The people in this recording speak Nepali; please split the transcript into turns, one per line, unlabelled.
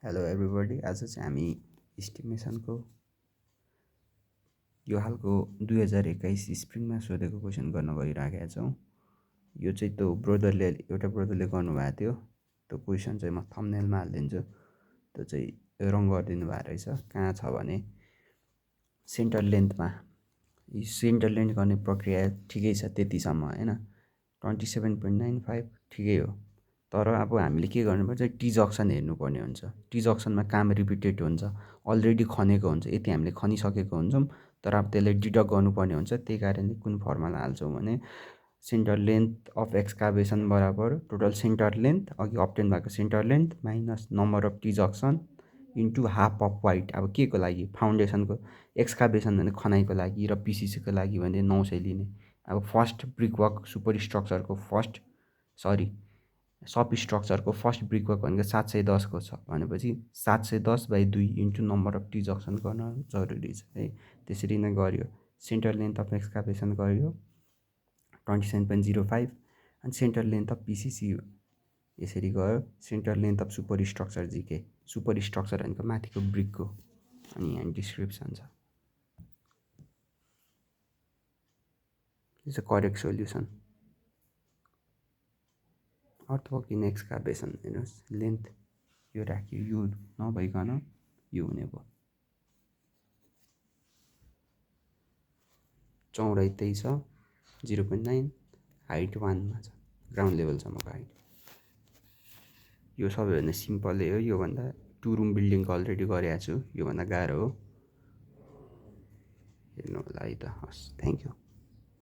Hello everybody. आज चाहिँ हामी इस्टिमेसनको यो हालको 2021 स्प्रिङमा सोधेको क्वेसन गर्न गइराखेका छौँ। यो चाहिँ त्यो एउटा ब्रदरले गर्नुभएको थियो। त्यो क्वेसन चाहिँ म थम्बनेलमा हालिदिन्छु। त्यो चाहिँ रङ गरिदिनु भएको रहेछ। कहाँ छ भने सेन्टर लेन्थमा। यी सेन्टर लेन्थ गर्ने प्रक्रिया ठिकै छ त्यतिसम्म होइन, 27.95 ठिकै हो। तर अब हामीले के गर्नुपर्छ, टी जक्सन हेर्नुपर्ने हुन्छ। टी जक्सनमा काम रिपिटेड हुन्छ, अलरेडी खनेको हुन्छ, यति हामीले खनिसकेको हुन्छौँ। तर अब त्यसलाई डिडक्ट गर्नुपर्ने हुन्छ। त्यही कारणले कुन फर्मुला हाल्छौँ भने सेन्टर लेन्थ अफ एक्सकाभेसन बराबर टोटल सेन्टर लेन्थ, अघि अप्टेन भएको centre length minus number of T junction into half of white. अब के को लागि, फाउन्डेसनको एक्सकाभेसन भने खनाइको लागि र पिसिसीको लागि भने 900 लिने। अब फर्स्ट ब्रिक वर्क सुपर स्ट्रक्चरको सब स्ट्रक्चरको फर्स्ट ब्रिक वर्क भनेको 710 को छ भनेपछि 710/2 into number of T junction गर्न जरुरी छ है। त्यसरी नै गर्यो। सेन्टर लेन्थ अफ एक्सकाभेसन गर्यो 27.05 अनि सेन्टर लेन्थ अफ पिसिसी यसरी गयो। Centre length of super structure जिके, सुपर स्ट्रक्चर भनेको माथिको ब्रिकको। अनि यहाँ डिस्क्रिप्सन छ। It's a correct solution. Earthwork in excavation हेर्नुहोस्, लेन्थ यो राख्यो, यो नभइकन यो हुने भयो। चौडाइ त्यही छ 0.9, हाइट 1 मा छ, ग्राउन्ड लेभलसम्मको हाइट। यो सबैभन्दा सिम्पलै हो। योभन्दा 2 रुम बिल्डिङको अलरेडी गरेको छु, योभन्दा गाह्रो हो। हेर्नु होला है त। हस्, थ्याङ्क यू।